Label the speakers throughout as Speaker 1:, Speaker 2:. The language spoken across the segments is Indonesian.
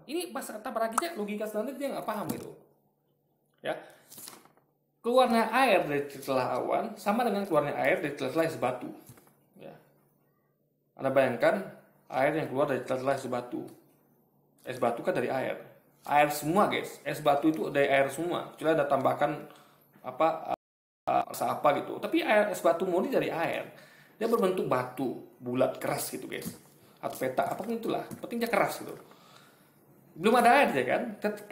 Speaker 1: Ini pas apalagi logika standar dia nggak paham gitu. Ya. Keluarnya air dari celah awan sama dengan keluarnya air dari celah es batu. Ya. Anda bayangkan air yang keluar dari celah es batu. Es batu kan dari air. Air semua, guys. Es batu itu dari air semua. Kecuali ada tambahkan apa gitu. Tapi air es batu murni dari air. Dia berbentuk batu, bulat, keras gitu, guys. Atau petak, apapun itulah. Pentingnya keras gitu. Belum ada air ya kan?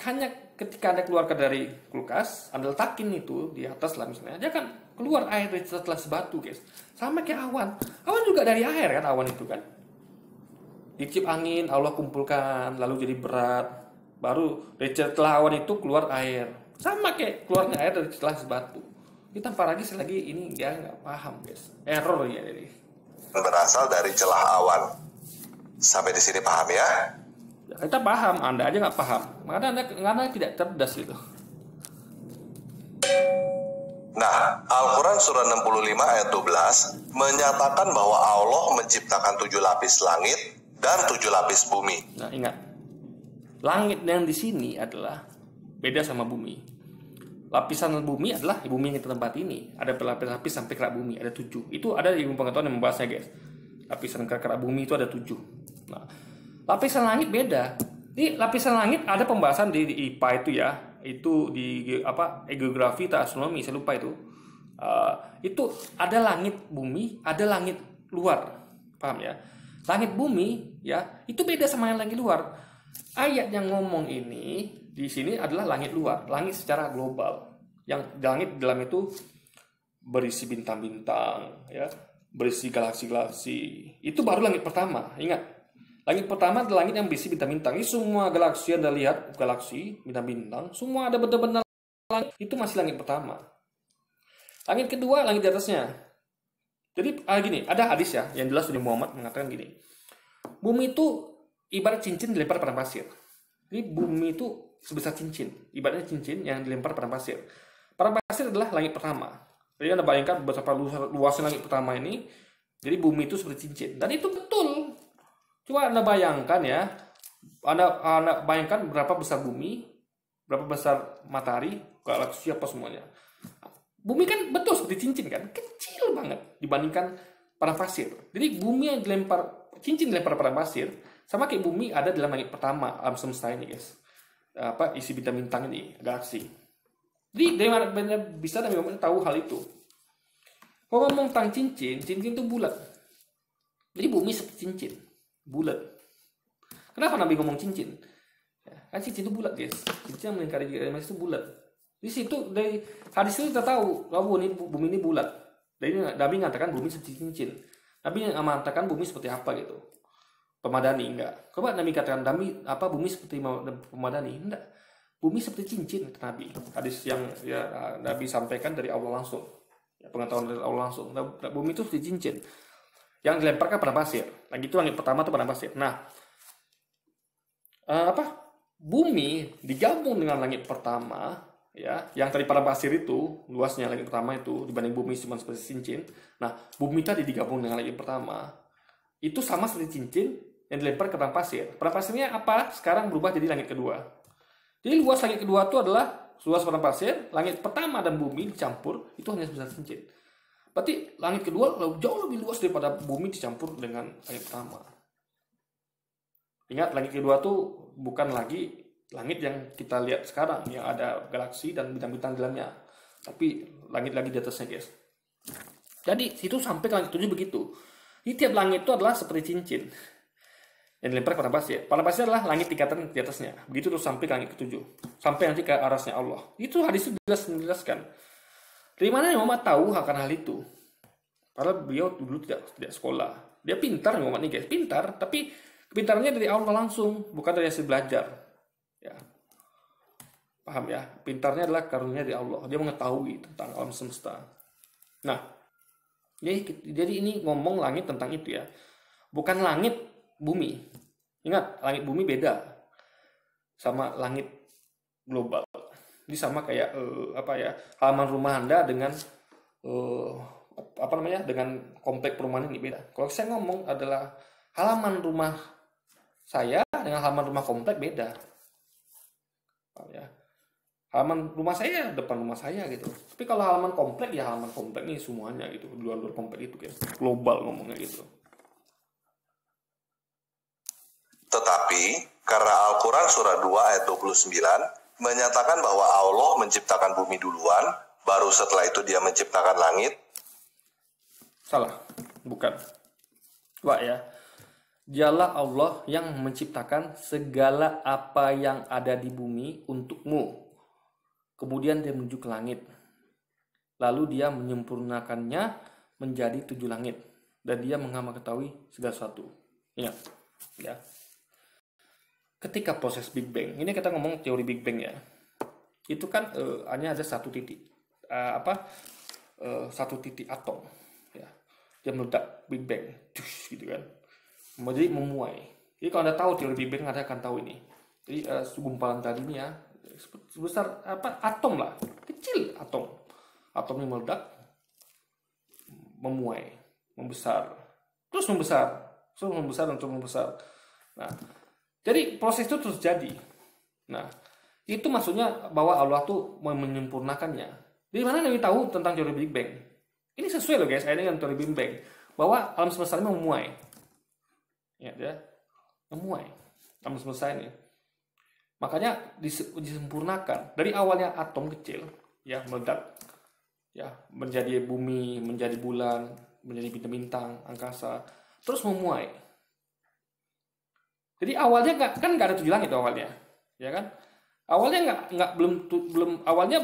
Speaker 1: Hanya ketika Anda keluarkan dari kulkas, Anda letakin itu di atas lah misalnya, dia akan keluar air dari setelah batu, guys. Sama kayak awan. Awan juga dari air kan, awan itu kan. Ditiup angin, Allah kumpulkan, lalu jadi berat. Baru dari setelah awan itu keluar air. Sama kayak keluarnya air dari setelah batu. Ini tanpa lagi selagi ini dia nggak paham, guys. Error ya jadi.
Speaker 2: Berasal dari celah awan. Sampai di sini paham ya?
Speaker 1: Kita paham, Anda aja nggak paham. Karena anda tidak cerdas gitu.
Speaker 2: Nah, Al-Quran surah 65 ayat 12 menyatakan bahwa Allah menciptakan 7 lapis langit dan 7 lapis bumi.
Speaker 1: Nah, ingat. Langit yang di sini adalah beda sama bumi. Lapisan bumi adalah bumi yang kita tempat ini. Ada berlapis-lapis sampai kerak bumi, ada 7. Itu ada di ilmu pengetahuan yang membahasnya, guys. Lapisan kerak bumi itu ada 7. Nah, lapisan langit beda. Ini lapisan langit ada pembahasan di IPA itu ya. Itu di geografi atau astronomi, saya lupa itu. Itu ada langit bumi, ada langit luar. Paham ya? Langit bumi ya, itu beda sama yang langit luar. Ayat yang ngomong ini di sini adalah langit luar, langit secara global. Yang langit dalam itu berisi bintang-bintang ya, berisi galaksi-galaksi. Itu baru langit pertama. Ingat, langit pertama adalah langit yang berisi bintang-bintang. Ini semua galaksi yang Anda lihat, galaksi, bintang-bintang, semua ada benar-benar langit. Itu masih langit pertama. Langit kedua, langit di atasnya. Jadi gini, ada hadis ya, yang jelas Nabi Muhammad mengatakan gini. Bumi itu ibarat cincin dilempar pada pasir. Jadi bumi itu sebesar cincin, ibaratnya cincin yang dilempar pada pasir. Padang pasir adalah langit pertama. Jadi Anda bayangkan betapa luasnya langit pertama ini. Jadi bumi itu seperti cincin. Dan itu betul. Coba Anda bayangkan ya, Anda bayangkan berapa besar bumi, berapa besar matahari, galaksi apa semuanya. Bumi kan betul seperti cincin kan, kecil banget dibandingkan padang pasir. Jadi bumi yang dilempar, cincin dilempar padang pasir, sama kayak bumi ada dalam langit pertama alam semesta ini, guys. Isi bintang-bintang ini, galaksi. Jadi dari mana bisa Nabi Muhammad tahu hal itu? Kalau ngomong tentang cincin itu bulat. Jadi bumi seperti cincin. Bulat. Kenapa Nabi ngomong cincin? Ya, kan cincin itu bulat, guys. Cincin yang melingkari emas itu bulat. Di situ dari hadis itu kita tahu bahwa bumi ini bulat. Jadi Nabi mengatakan bumi seperti cincin. Nabi mengatakan bumi seperti apa gitu? Pemadani enggak. Coba Nabi katakan bumi seperti pemadani enggak. Bumi seperti cincin kata Nabi. Hadis yang ya, Nabi sampaikan dari Allah langsung. Ya, pengetahuan dari Allah langsung. Bumi itu seperti cincin yang dilemparkan pada pasir. Lagi itu langit pertama itu pada pasir. Nah, bumi digabung dengan langit pertama, ya, yang tadi pada pasir itu luasnya langit pertama itu dibanding bumi cuma seperti cincin. Nah, bumi tadi digabung dengan langit pertama itu sama seperti cincin yang dilempar ke padang pasir. Padang pasirnya apa? Sekarang berubah jadi langit kedua. Jadi luas langit kedua itu adalah luas padang pasir. Langit pertama dan bumi dicampur itu hanya sebesar cincin. Berarti langit kedua jauh lebih luas daripada bumi dicampur dengan langit pertama. Ingat, langit kedua tuh bukan lagi langit yang kita lihat sekarang yang ada galaksi dan bintang-bintang di dalamnya, tapi langit lagi di atasnya, guys. Jadi situ sampai ke langit 7 begitu. Di tiap langit itu adalah seperti cincin yang dilempar pada pasir. Pada pasir adalah langit tingkatan di atasnya. Begitu terus sampai ke langit ke-7. Sampai nanti ke arasnya Allah. Itu hadis itu jelas menjelaskan. Dari mana Muhammad tahu akan hal itu? Padahal beliau dulu tidak sekolah. Dia pintar Muhammad ini, guys. Pintar, tapi kepintarannya dari Allah langsung, bukan dari hasil belajar. Ya. Paham ya? Pintarnya adalah karunia dari Allah. Dia mengetahui tentang alam semesta. Nah, jadi ini ngomong langit tentang itu ya. Bukan langit bumi. Ingat, langit bumi beda sama langit global. Ini sama kayak halaman rumah Anda dengan dengan komplek perumahan ini beda. Kalau saya ngomong adalah halaman rumah saya dengan halaman rumah komplek beda. Paham ya? Halaman rumah saya depan rumah saya gitu. Tapi kalau halaman komplek ya halaman komplek nih semuanya gitu. Luar-luar komplek itu guys. Global ngomongnya gitu.
Speaker 2: Tetapi karena Al-Quran surah 2 ayat 29 menyatakan bahwa Allah menciptakan bumi duluan, baru setelah itu dia menciptakan langit.
Speaker 1: Salah, bukan. Wah ya, dialah Allah yang menciptakan segala apa yang ada di bumi untukmu. Kemudian dia menuju ke langit. Lalu dia menyempurnakannya menjadi 7 langit. Dan dia mengetahui segala sesuatu. Ingat, ya. Ketika proses Big Bang, ini kita ngomong teori Big Bang ya. Itu kan hanya ada satu titik, satu titik atom, ya. Dia meledak Big Bang, gitu kan. Jadi memuai. Jadi kalau Anda tahu teori Big Bang, Anda akan tahu ini. Jadi gumpalan tadi ini ya, sebesar atom lah, kecil atom. Atomnya meledak, memuai, membesar, terus membesar, dan terus membesar. Nah, jadi proses itu terus jadi. Nah, itu maksudnya bahwa Allah tuh menyempurnakannya. Dari mana Nabi tahu tentang teori Big Bang? Ini sesuai loh guys, ini dengan teori Big Bang. Bahwa alam semesta ini memuai. Ya, memuai. Alam semesta ini. Makanya disempurnakan. Dari awalnya atom kecil, ya meledak, ya menjadi bumi, menjadi bulan, menjadi bintang-bintang, angkasa, terus memuai. Jadi awalnya nggak ada 7 langit awalnya, ya kan? Awalnya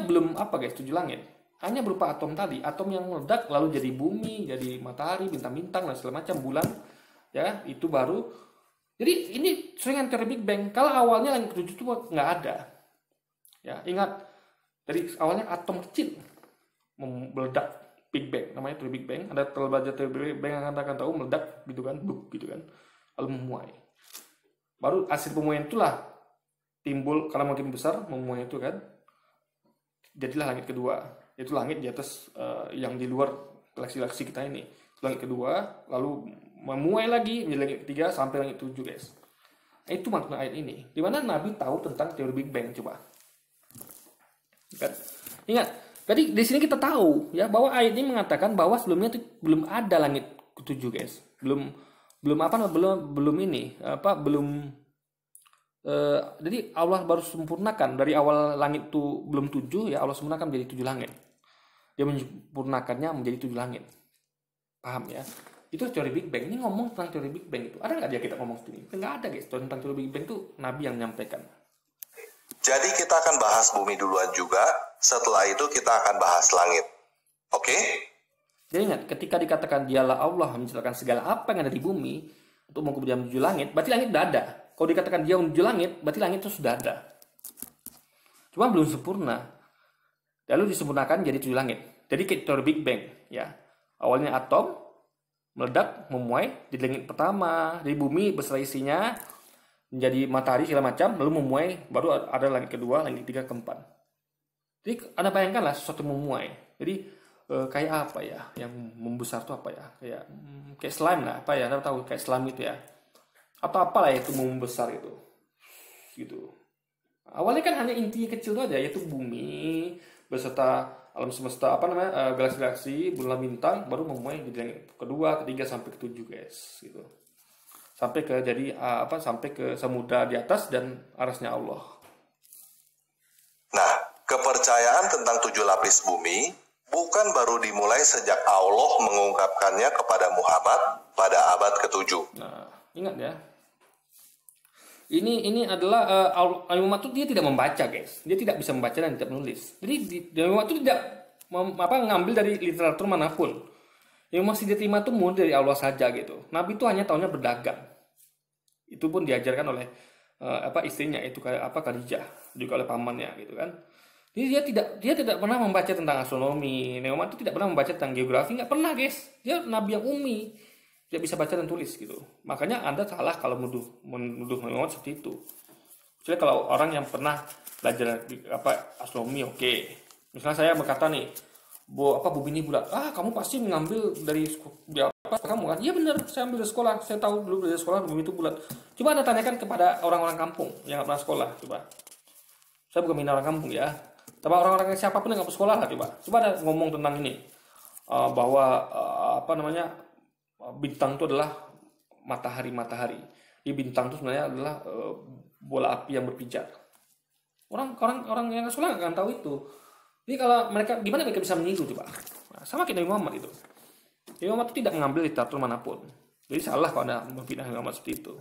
Speaker 1: belum apa guys 7 langit, hanya berupa atom tadi, atom yang meledak lalu jadi bumi, jadi matahari, bintang-bintang dan segala macam bulan, ya itu baru. Jadi ini seringan teori Big Bang. Kalau awalnya langit ke-7 itu nggak ada, ya ingat dari awalnya atom kecil meledak Big Bang, namanya teori Big Bang. Ada belajar teori Big Bang yang akan tahu meledak gitu kan, gitu kan, lalu memuai. Baru hasil pemuaian itulah timbul karena makin besar memuai itu kan, jadilah langit kedua. Itu langit di atas yang di luar galaksi kita ini. Langit kedua, lalu memuai lagi menjadi langit ketiga sampai langit 7 guys. Nah, itu makna ayat ini. Di mana Nabi tahu tentang teori Big Bang coba. Kan? Ingat, jadi di sini kita tahu ya bahwa ayat ini mengatakan bahwa sebelumnya itu belum ada langit ke-7 guys. Belum jadi Allah baru sempurnakan dari awal langit itu belum 7 ya, Allah sempurnakan menjadi 7 langit. Dia menyempurnakannya menjadi 7 langit. Paham ya? Itu teori Big Bang. Ini ngomong tentang teori Big Bang itu. Ada nggak dia kita ngomong sini? Nggak ada guys. Tentang teori Big Bang itu Nabi yang menyampaikan.
Speaker 2: Jadi kita akan bahas bumi duluan juga. Setelah itu kita akan bahas langit. Oke?
Speaker 1: Jadi ingat, ketika dikatakan dialah Allah menciptakan segala apa yang ada di bumi untuk kemudian menuju langit, berarti langit sudah ada. Kalau dikatakan dia menuju langit, berarti langit itu sudah ada. Cuma belum sempurna. Lalu disempurnakan jadi 7 langit. Jadi teori Big Bang, ya. Awalnya atom meledak, memuai di langit pertama, di bumi beserta isinya menjadi matahari segala macam, lalu memuai, baru ada langit kedua, langit ketiga, keempat. Jadi Anda bayangkanlah sesuatu memuai. Jadi kayak apa ya yang membesar itu apa ya, kayak slime lah, apa ya, Anda tahu kayak slime itu ya, atau apalah itu membesar itu gitu. Awalnya kan hanya inti kecil itu aja, yaitu bumi beserta alam semesta galaksi-galaksi, bulan bintang, baru memuai di langit kedua, ketiga sampai ke-7 guys gitu. Sampai ke sampai ke samudra di atas dan arasnya Allah.
Speaker 2: Nah, kepercayaan tentang 7 lapis bumi bukan baru dimulai sejak Allah mengungkapkannya kepada Muhammad pada abad ke-7.
Speaker 1: Nah, ingat ya. Ini adalah Muhammad itu dia tidak membaca guys. Dia tidak bisa membaca dan tidak menulis. Jadi Muhammad itu tidak ngambil dari literatur manapun. Yang masih diterima itu murni dari Allah saja gitu. Nabi itu hanya tahunya berdagang. Itu pun diajarkan oleh istrinya itu Khadijah, juga oleh pamannya gitu kan. Jadi dia tidak pernah membaca tentang astronomi. Muhammad itu tidak pernah membaca tentang geografi, nggak pernah guys. Dia nabi yang ummi, tidak bisa baca dan tulis gitu. Makanya Anda salah kalau menuduh Muhammad seperti itu. Kecuali kalau orang yang pernah belajar astronomi, oke. Misalnya saya berkata nih bumi ini bulat. Kamu pasti mengambil dari kamu kan? Iya benar, saya ambil dari sekolah. Saya tahu dulu dari sekolah bumi itu bulat. Coba Anda tanyakan kepada orang-orang kampung yang nggak pernah sekolah. Coba. Saya bukan minta orang kampung ya. Tapi orang-orang siapapun yang nggak pernah sekolah lah coba ada ngomong tentang ini. Bahwa bintang itu adalah matahari. Di bintang itu sebenarnya adalah bola api yang berpijar. Orang yang nggak sekolah nggak akan tahu itu. Jadi kalau gimana mereka bisa meniru coba? Nah, sama kayak Nabi Muhammad itu. Nabi Muhammad itu tidak mengambil literatur manapun. Jadi salah kalau Anda memfitnah Nabi Muhammad seperti itu.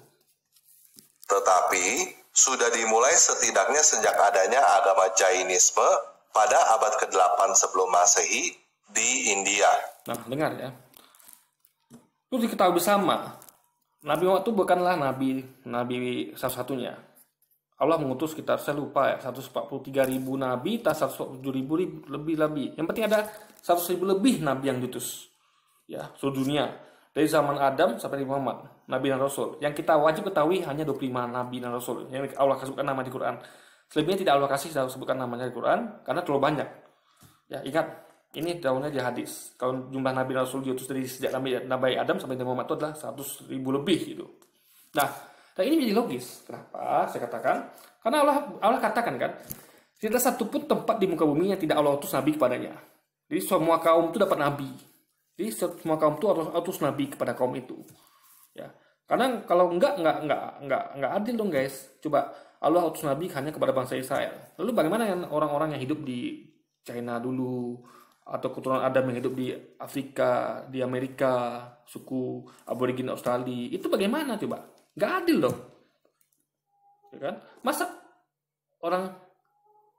Speaker 2: Tetapi sudah dimulai setidaknya sejak adanya agama Jainisme pada abad ke-8 sebelum Masehi di India.
Speaker 1: Nah, dengar ya. Itu diketahui bersama. Nabi Muhammad itu bukanlah nabi satu-satunya. Allah mengutus sekitar, saya lupa ya, 143.000 nabi, tak 107.000 lebih. Yang penting ada 100.000 lebih nabi yang diutus. Ya, seluruh dunia. Dari zaman Adam sampai Nabi Muhammad, nabi dan rasul. Yang kita wajib ketahui hanya 25 nabi dan rasul yang Allah sebutkan nama di Quran. Selebihnya tidak Allah kasih sebutkan namanya di Quran karena terlalu banyak. Ya, ingat, ini daunnya di hadis. Kalau jumlah nabi dan rasul diutus dari sejak Nabi Adam sampai Nabi Muhammad itu adalah 100.000 lebih gitu. Nah, dan ini menjadi logis. Kenapa saya katakan? Karena Allah katakan kan, tidak ada satupun tempat di muka bumi yang tidak Allah utus nabi kepadanya. Jadi semua kaum itu dapat nabi. Jadi semua kaum itu harus utus nabi kepada kaum itu. Ya. Karena kalau enggak adil dong guys. Coba Allah utus nabi hanya kepada bangsa Israel. Lalu bagaimana yang orang-orang yang hidup di China dulu, atau keturunan Adam yang hidup di Afrika, di Amerika, suku aborigin Australia, itu bagaimana coba? Nggak adil dong. Ya kan? Masa orang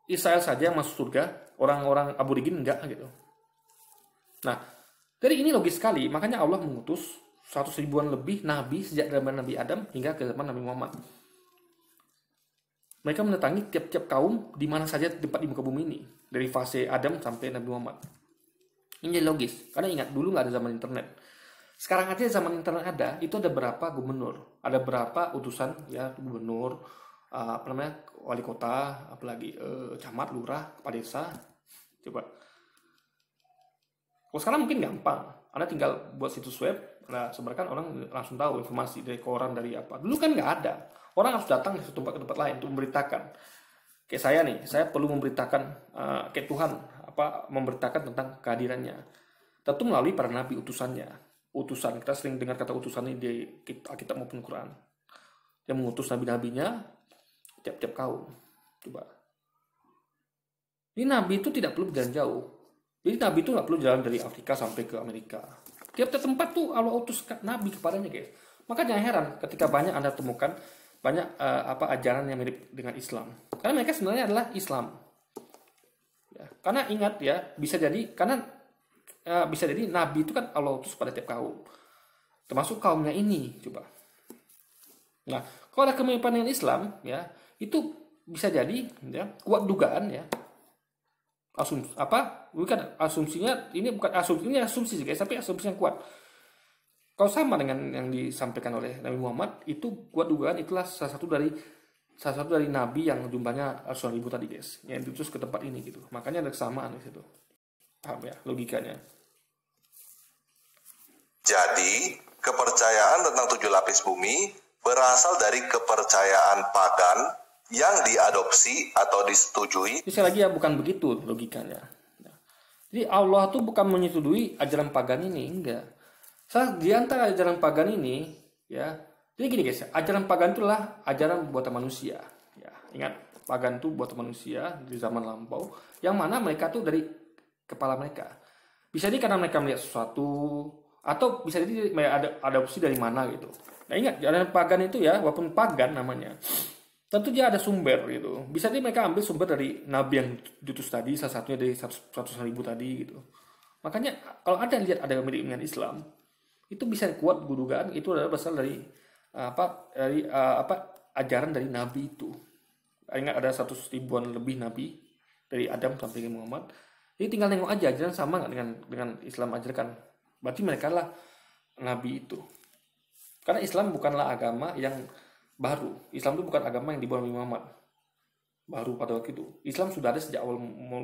Speaker 1: Israel saja yang masuk surga, orang-orang aborigin enggak gitu. Nah, dari ini logis sekali, makanya Allah mengutus 100.000-an lebih nabi sejak zaman Nabi Adam hingga ke zaman Nabi Muhammad. Mereka mendatangi tiap-tiap kaum di mana saja tempat di muka bumi ini, dari fase Adam sampai Nabi Muhammad. Ini jadi logis, karena ingat dulu nggak ada zaman internet. Sekarang aja zaman internet ada, itu ada berapa gubernur, ada berapa utusan ya gubernur, wali kota, apalagi camat, lurah, kepala desa. Coba. Kalau sekarang mungkin gampang, Anda tinggal buat situs web, Anda sebarkan, orang langsung tahu informasi dari koran, dari apa. Dulu kan nggak ada. Orang harus datang ke tempat lain untuk memberitakan. Kayak saya nih, saya perlu memberitakan kayak Tuhan, memberitakan tentang kehadirannya. Tentu melalui para nabi utusannya. Utusan, kita sering dengar kata utusan ini di Alkitab maupun Quran. Yang mengutus nabi-nabinya tiap-tiap kaum. Coba. Ini nabi itu tidak perlu berjalan jauh. Jadi nabi itu nggak perlu jalan dari Afrika sampai ke Amerika. Tiap-tiap tempat tuh Allah utus nabi kepadanya guys. Maka jangan heran ketika banyak Anda temukan banyak ajaran yang mirip dengan Islam. Karena mereka sebenarnya adalah Islam. Ya, karena ingat ya, bisa jadi nabi itu kan Allah utus pada tiap kaum. Termasuk kaumnya ini, coba. Nah, kalau ada kemiripan dengan Islam, ya, itu bisa jadi ya, kuat dugaan ya. Asumsinya ini bukan asumsi sih guys, tapi asumsi yang kuat. Kalau sama dengan yang disampaikan oleh Nabi Muhammad, itu kuat dugaan itulah salah satu dari nabi yang jumlahnya 100.000 tadi guys, yang diutus ke tempat ini gitu. Makanya ada kesamaan di situ. Paham ya logikanya?
Speaker 2: Jadi, kepercayaan tentang 7 lapis bumi berasal dari kepercayaan pagan yang diadopsi atau disetujui.
Speaker 1: Jadi sekali lagi ya, bukan begitu logikanya. Jadi Allah tuh bukan menyetujui ajaran pagan ini, enggak. Di antara ajaran pagan ini, ya, jadi gini guys, ajaran pagan itulah ajaran buatan manusia. Ya, ingat, pagan itu buatan manusia di zaman lampau, yang mana mereka tuh dari kepala mereka. Bisa jadi karena mereka melihat sesuatu, atau bisa jadi ada adopsi dari mana gitu. Nah ingat, ajaran pagan itu ya, walaupun pagan namanya, tentu dia ada sumber gitu. Bisa jadi mereka ambil sumber dari nabi yang diutus tadi, salah satunya dari 100.000 tadi gitu. Makanya kalau ada yang lihat ada mirip dengan Islam, itu bisa kuat dugaan itu adalah berasal dari ajaran dari nabi itu. Ingat ada 100.000-an lebih nabi dari Adam sampai ke Muhammad. Jadi tinggal nengok aja ajaran sama nggak dengan Islam ajarkan. Berarti mereka lah nabi itu. Karena Islam bukanlah agama yang baru. Islam itu bukan agama yang dibawa Nabi Muhammad baru pada waktu itu. Islam sudah ada sejak awal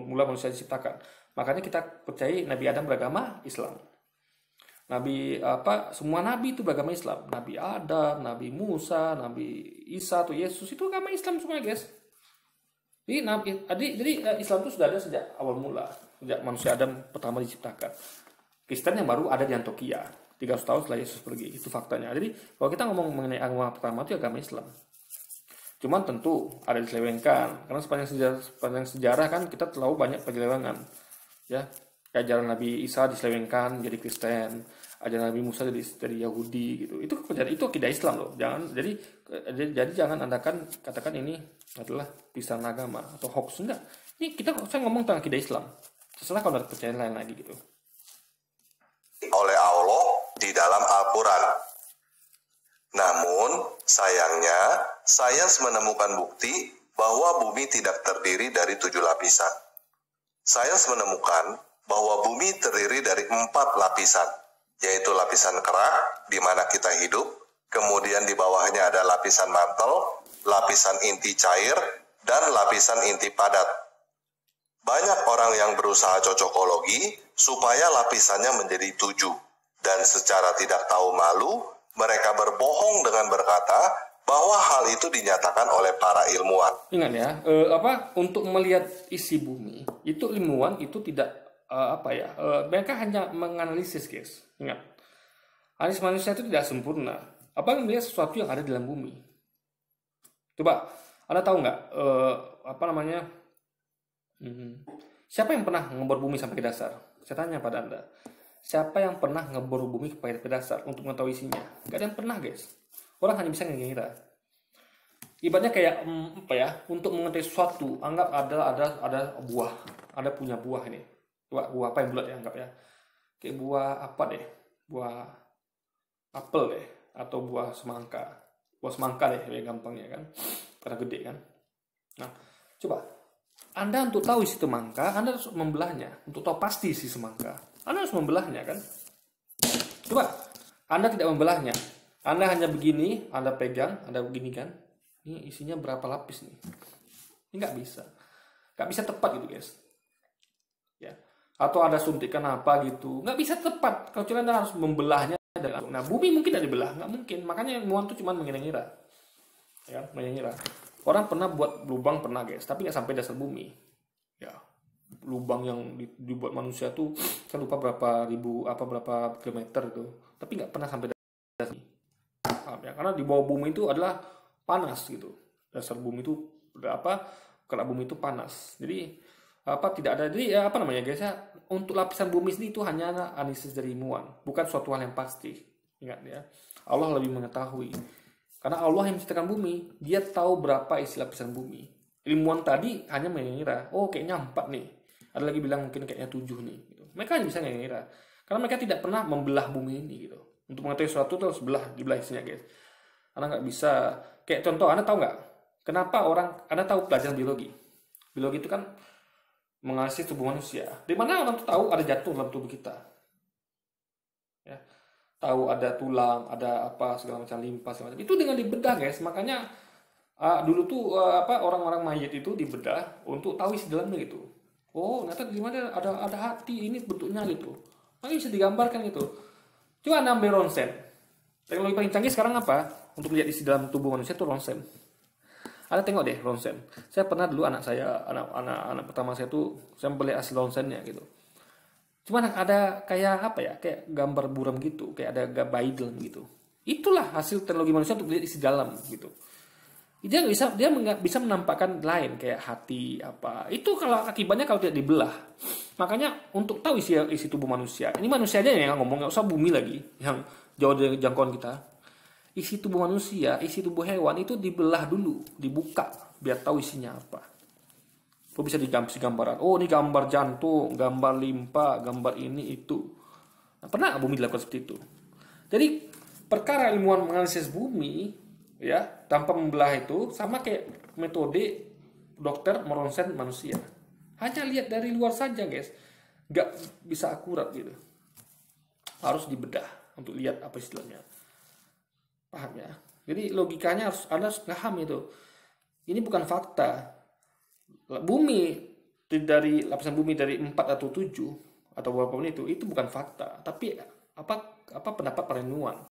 Speaker 1: mula manusia diciptakan. Makanya kita percaya Nabi Adam beragama Islam. Semua nabi itu beragama Islam. Nabi Adam, Nabi Musa, Nabi Isa atau Yesus itu agama Islam semua, guys. Jadi Islam itu sudah ada sejak awal mula, sejak manusia Adam pertama diciptakan. Kristen yang baru ada di Antioquia 300 tahun setelah Yesus pergi, itu faktanya. Jadi kalau kita ngomong mengenai agama pertama itu agama Islam. Cuman tentu ada diselewengkan, karena sepanjang sejarah kan kita terlalu banyak penyelewengan, ya. Ajaran Nabi Isa diselewengkan jadi Kristen, ajaran Nabi Musa jadi Yahudi gitu. Itu akidah Islam loh. Jadi jangan Anda katakan ini adalah pisahan agama atau hoax, enggak. Saya ngomong tentang akidah Islam. Terserah kalau ada percayaan lain lagi gitu.
Speaker 2: Oleh Allah di dalam Al-Quran. Namun, sayangnya, sains menemukan bukti bahwa bumi tidak terdiri dari 7 lapisan. Sains menemukan bahwa bumi terdiri dari 4 lapisan, yaitu lapisan kerak, di mana kita hidup, kemudian di bawahnya ada lapisan mantel, lapisan inti cair, dan lapisan inti padat. Banyak orang yang berusaha cocokologi supaya lapisannya menjadi 7, dan secara tidak tahu malu, mereka berbohong dengan berkata bahwa hal itu dinyatakan oleh para ilmuwan.
Speaker 1: Ingat ya, untuk melihat isi bumi, itu ilmuwan itu tidak mereka hanya menganalisis, guys. Ingat, analisis manusia itu tidak sempurna. Melihat sesuatu yang ada di dalam bumi. Coba, Anda tahu nggak siapa yang pernah ngebor bumi sampai ke dasar? Saya tanya pada Anda, siapa yang pernah ngebor bumi sampai ke dasar untuk mengetahui isinya? Gak ada yang pernah, guys. Orang hanya bisa ngira. Ibaratnya kayak untuk mengetahui sesuatu, anggap ada buah, Anda punya buah ini. Buah apa yang bulat ya, anggap ya. Kayak buah apa deh? Buah apel deh, atau buah semangka. Buah semangka deh, ya gampangnya kan. Karena gede kan. Nah, coba Anda untuk tahu isi semangka, Anda harus membelahnya. Untuk tahu pasti isi semangka, Anda harus membelahnya kan. Coba Anda tidak membelahnya, Anda hanya begini, Anda pegang, Anda begini kan. Ini isinya berapa lapis nih? Ini nggak bisa tepat gitu, guys. Ya. Atau ada suntikan apa gitu, nggak bisa tepat kalau Anda harus membelahnya. Nah, bumi mungkin tidak dibelah, nggak mungkin. Makanya ilmuwan itu cuma mengira-ngira, ya, mengira. Orang pernah buat lubang, pernah, guys, tapi nggak sampai dasar bumi. Ya, lubang yang dibuat manusia tuh saya lupa berapa kilometer itu, tapi nggak pernah sampai dasar bumi. Ya, karena di bawah bumi itu adalah panas gitu. Dasar bumi itu kerak bumi itu panas. Jadi tidak ada. Jadi guys ya, untuk lapisan bumi sendiri itu hanya analisis dari ilmuwan, bukan suatu hal yang pasti. Ingat ya, Allah lebih mengetahui, karena Allah yang menciptakan bumi, Dia tahu berapa isi lapisan bumi. Ilmuwan tadi hanya mengira, oh kayaknya 4 nih, ada lagi bilang mungkin kayaknya 7 nih gitu. Mereka hanya bisa mengira, karena mereka tidak pernah membelah bumi ini gitu. Untuk mengetahui sesuatu itu harus dibelah isinya, guys. Anda nggak bisa, kayak contoh, Anda tahu nggak kenapa Anda tahu pelajaran biologi itu kan menganalisis tubuh manusia. Di mana orang tuh tahu ada jantung dalam tubuh kita. Ya. Tahu ada tulang, ada segala macam limpa segala macam. Itu dengan dibedah, guys. Makanya dulu tuh orang-orang mayat itu dibedah untuk tahu isi dalamnya gitu. Oh, ternyata di mana ada hati, ini bentuknya gitu. Makanya bisa digambarkan gitu. Coba Anda ambil ronsen. Teknologi paling canggih sekarang apa? Untuk lihat isi dalam tubuh manusia itu ronsen. Anda tengok deh ronsen. Saya pernah dulu anak pertama saya tuh, saya beli hasil ronsennya gitu. Cuman ada kayak kayak gambar buram gitu, kayak ada bayi dalam gitu. Itulah hasil teknologi manusia untuk lihat isi dalam gitu. Dia nggak bisa menampakkan lain kayak hati apa. Itu kalau akibatnya kalau tidak dibelah. Makanya untuk tahu isi tubuh manusia, ini manusia aja yang ngomong, nggak usah bumi lagi yang jauh dari jangkauan kita. Isi tubuh manusia, isi tubuh hewan itu dibelah dulu, dibuka biar tahu isinya apa. Kok bisa dikasih gambaran? Oh, ini gambar jantung, gambar limpa, gambar ini itu. Nah, pernah bumi dilakukan seperti itu? Jadi perkara ilmuwan menganalisis bumi, ya, tanpa membelah itu sama kayak metode dokter meronsen manusia. Hanya lihat dari luar saja, guys, nggak bisa akurat gitu. Harus dibedah untuk lihat apa istilahnya. Paham ya? Jadi Anda harus paham itu. Ini bukan fakta. Bumi dari lapisan bumi dari 4 atau 7 atau berapapun itu bukan fakta, tapi apa pendapat para ilmuwan.